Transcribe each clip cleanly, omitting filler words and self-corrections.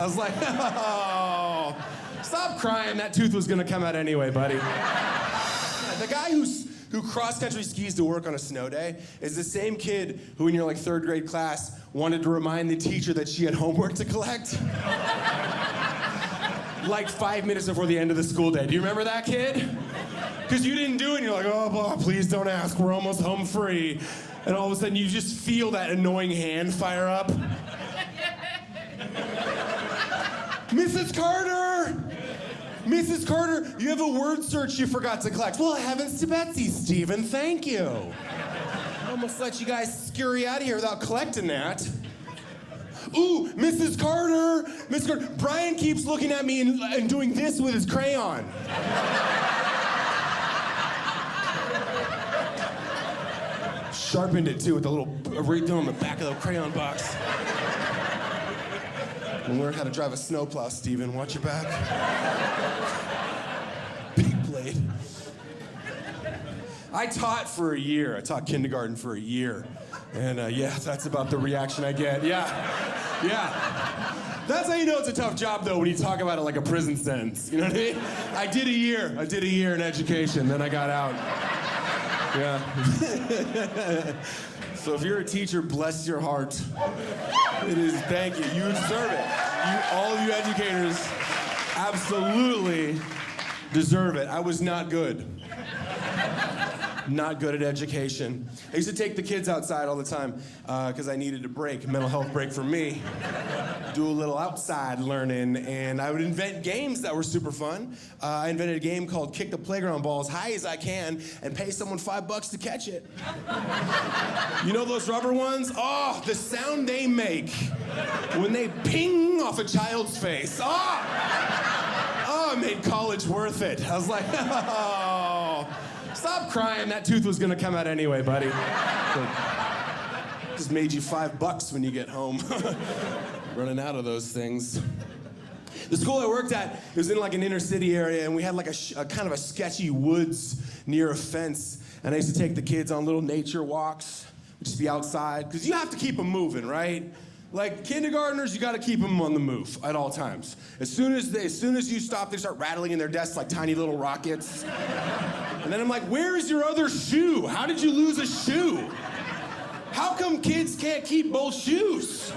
I was like, oh, stop crying. That tooth was gonna come out anyway, buddy. The guy who cross-country skis to work on a snow day is the same kid who in your like third grade class wanted to remind the teacher that she had homework to collect. Like 5 minutes before the end of the school day. Do you remember that kid? Because you didn't do it and you're like, oh, blah, please don't ask, we're almost home free. And all of a sudden you just feel that annoying hand fire up. Mrs. Carter! Mrs. Carter, you have a word search you forgot to collect. Well, heavens to Betsy, Stephen, thank you. I almost let you guys scurry out of here without collecting that. Ooh, Mrs. Carter! Mrs. Carter, Brian keeps looking at me and doing this with his crayon. Sharpened it too with a little right there on the back of the crayon box. And learn how to drive a snowplow, Stephen. Watch your back. Big blade. I taught for a year. I taught kindergarten for a year. And yeah, that's about the reaction I get. Yeah. That's how you know it's a tough job, though, when you talk about it like a prison sentence. You know what I mean? I did a year in education, then I got out. Yeah. So if you're a teacher, bless your heart. It is, thank you. You deserve it. All of you educators absolutely deserve it. I was not good. Not good at education. I used to take the kids outside all the time because I needed a break, a mental health break for me. Do a little outside learning, and I would invent games that were super fun. I invented a game called Kick the Playground Ball as high as I can and pay someone $5 to catch it. You know those rubber ones? Oh, the sound they make when they ping off a child's face. Oh, it made college worth it. I was like, oh. Stop crying. That tooth was gonna come out anyway, buddy. Just made you $5 when you get home. Running out of those things. The school I worked at, it was in like an inner city area, and we had like a kind of a sketchy woods near a fence. And I used to take the kids on little nature walks, just be outside, because you have to keep them moving, right? Like kindergartners, you got to keep them on the move at all times. As soon as you stop, they start rattling in their desks like tiny little rockets. And then I'm like, where is your other shoe? How did you lose a shoe? How come kids can't keep both shoes?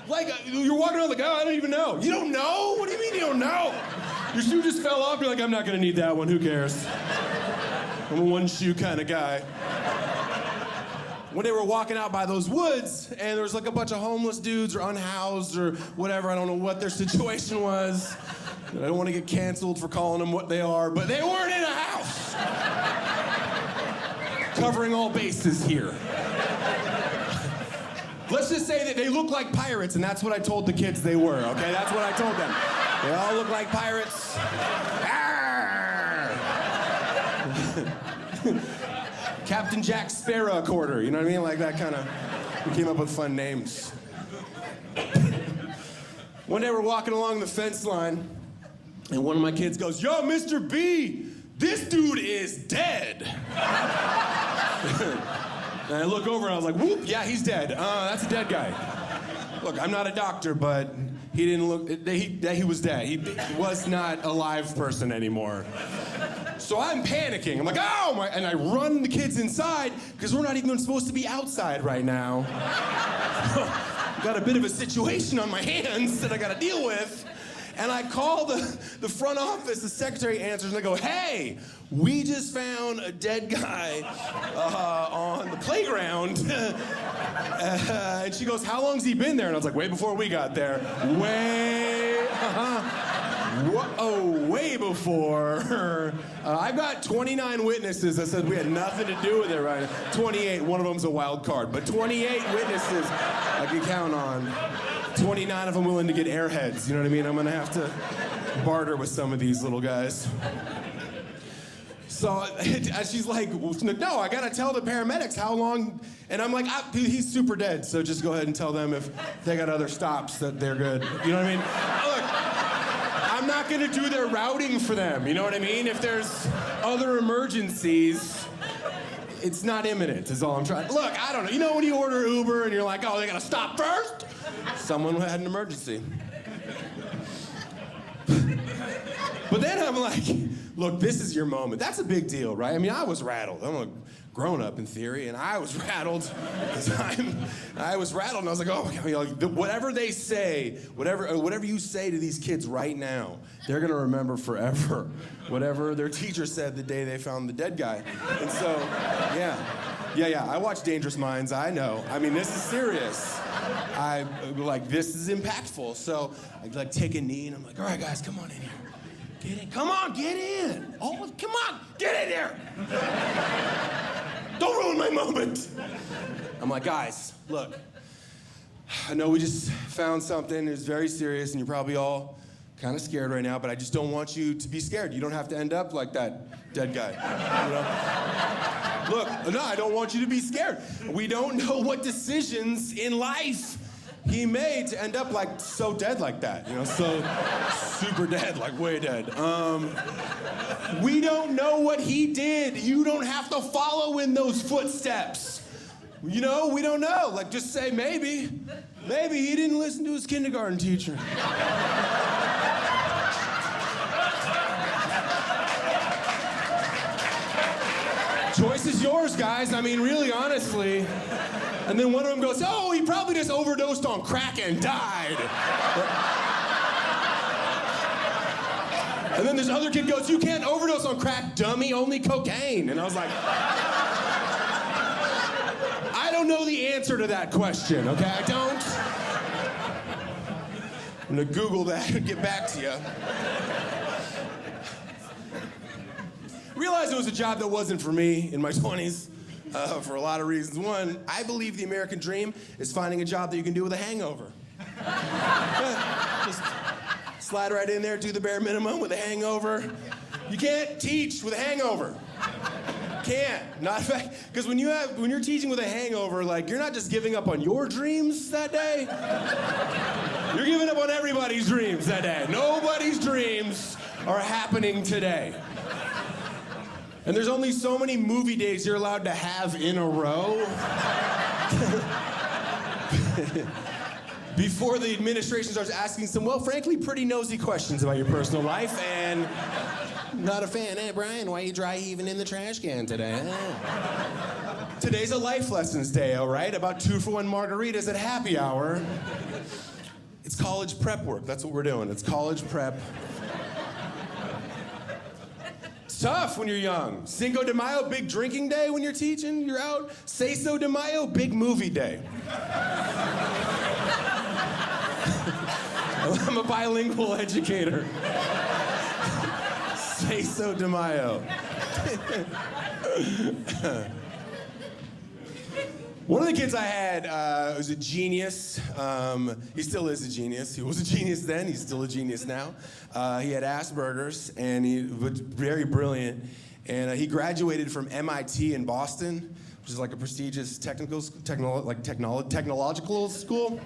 Like, you're walking around like, oh, I don't even know. You don't know? What do you mean you don't know? Your shoe just fell off, you're like, I'm not gonna need that one, who cares? I'm a one shoe kind of guy. When they were walking out by those woods, and there was like a bunch of homeless dudes or unhoused or whatever, I don't know what their situation was. I don't want to get canceled for calling them what they are, but they weren't in a house. Covering all bases here. Let's just say that they look like pirates, and that's what I told the kids they were, okay? That's what I told them. They all look like pirates. Captain Jack Sparrow a quarter, you know what I mean? Like that kind of, we came up with fun names. One day we're walking along the fence line, and one of my kids goes, yo, Mr. B, this dude is dead. And I look over and I was like, whoop, yeah, he's dead. That's a dead guy. Look, I'm not a doctor, but he didn't look, he was dead. He was not a live person anymore. So I'm panicking. I'm like, oh my, and I run the kids inside because we're not even supposed to be outside right now. Got a bit of a situation on my hands that I got to deal with. And I call the front office, the secretary answers, and I go, hey, we just found a dead guy on the playground. And she goes, how long's he been there? And I was like, way before we got there. Way before. I've got 29 witnesses that said we had nothing to do with it right now. 28, one of them's a wild card, but 28 witnesses I can count on. 29 of them willing to get airheads, you know what I mean? I'm gonna have to barter with some of these little guys. So she's like, no, I gotta tell the paramedics how long, and I'm like, he's super dead, so just go ahead and tell them if they got other stops that they're good. You know what I mean? Look, I'm not gonna do their routing for them, you know what I mean? If there's other emergencies, It's not imminent, is all I'm trying. Look, I don't know. You know when you order Uber and you're like, oh, they gotta stop first? Someone had an emergency. But then I'm like, look, this is your moment. That's a big deal, right? I mean, I was rattled. I'm a grown-up in theory, and I was rattled. I was rattled, and I was like, oh my God, like, whatever they say, whatever you say to these kids right now, they're gonna remember forever whatever their teacher said the day they found the dead guy. And so, yeah, I watch Dangerous Minds, I know. I mean, this is serious. This is impactful. So I take a knee, and I'm like, all right, guys, come on in here. Get in. Come on, get in. Oh, come on, get in here. Don't ruin my moment. I'm like, guys, look, I know we just found something. It's very serious, and you're probably all kind of scared right now, but I just don't want you to be scared. You don't have to end up like that dead guy. You know? Look, no, I don't want you to be scared. We don't know what decisions in life he made to end up like so dead like that, you know, so super dead, like way dead. We don't know what he did. You don't have to follow in those footsteps. You know, we don't know. Like, just say maybe he didn't listen to his kindergarten teacher. Choice is yours, guys. I mean, really, honestly. And then one of them goes, oh, he probably just overdosed on crack and died. And then this other kid goes, you can't overdose on crack, dummy, only cocaine. And I was like, I don't know the answer to that question, okay? I don't. I'm gonna Google that and get back to you. Realized it was a job that wasn't for me in my 20s. For a lot of reasons. One, I believe the American dream is finding a job that you can do with a hangover. Just slide right in there, do the bare minimum with a hangover. You can't teach with a hangover. Can't. Not because when you're teaching with a hangover, like, you're not just giving up on your dreams that day. You're giving up on everybody's dreams that day. Nobody's dreams are happening today. And there's only so many movie days you're allowed to have in a row. Before the administration starts asking some, well, frankly, pretty nosy questions about your personal life. And not a fan. Hey, Brian, why are you dry heaving in the trash can today? Today's a life lessons day, all right? About 2-for-1 margaritas at happy hour. It's college prep work. That's what we're doing. It's college prep. Tough when you're young. Cinco de Mayo, big drinking day when you're teaching, you're out. Seso de Mayo, big movie day. I'm a bilingual educator. Seso de Mayo. One of the kids I had was a genius. He still is a genius. He was a genius then. He's still a genius now. He had Asperger's, and he was very brilliant. And he graduated from MIT in Boston, which is like a prestigious technological school.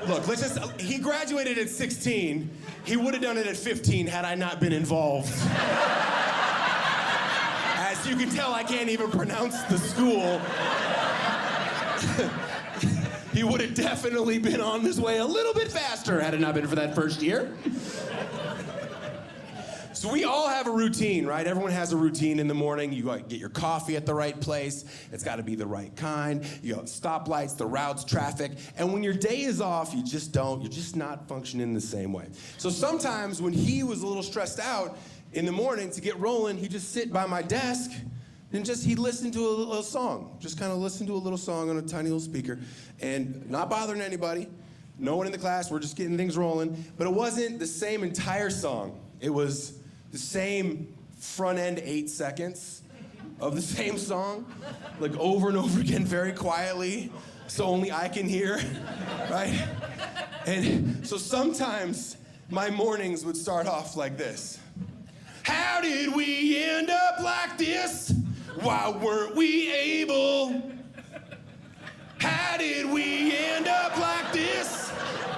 Look, he graduated at 16. He would have done it at 15 had I not been involved. As you can tell, I can't even pronounce the school. He would have definitely been on his way a little bit faster had it not been for that first year. So we all have a routine, right? Everyone has a routine in the morning. You get your coffee at the right place. It's got to be the right kind. You got stoplights, the routes, traffic. And when your day is off, you're just not functioning the same way. So sometimes when he was a little stressed out in the morning to get rolling, he'd just sit by my desk and he'd listen to a little song. Just kind of listen to a little song on a tiny little speaker and not bothering anybody. No one in the class, we're just getting things rolling. But it wasn't the same entire song. It was the same front end 8 seconds of the same song, like over and over again, very quietly, so only I can hear, right? And so sometimes my mornings would start off like this. How did we end up like this? Why weren't we able? How did we end up like this?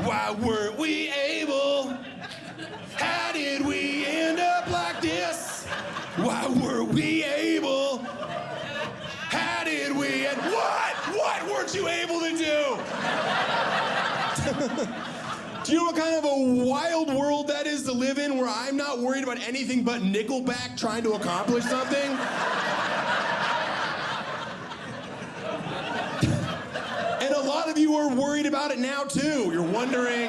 Why weren't we able? How did we end up like this? Why weren't we able? weren't you able to do? Do you know what kind of a wild world that is to live in, where I'm not worried about anything but Nickelback trying to accomplish something? And a lot of you are worried about it now, too. You're wondering,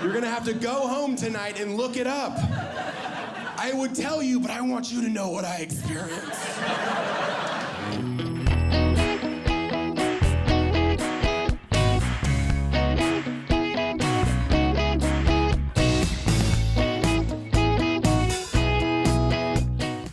you're gonna have to go home tonight and look it up. I would tell you, but I want you to know what I experienced.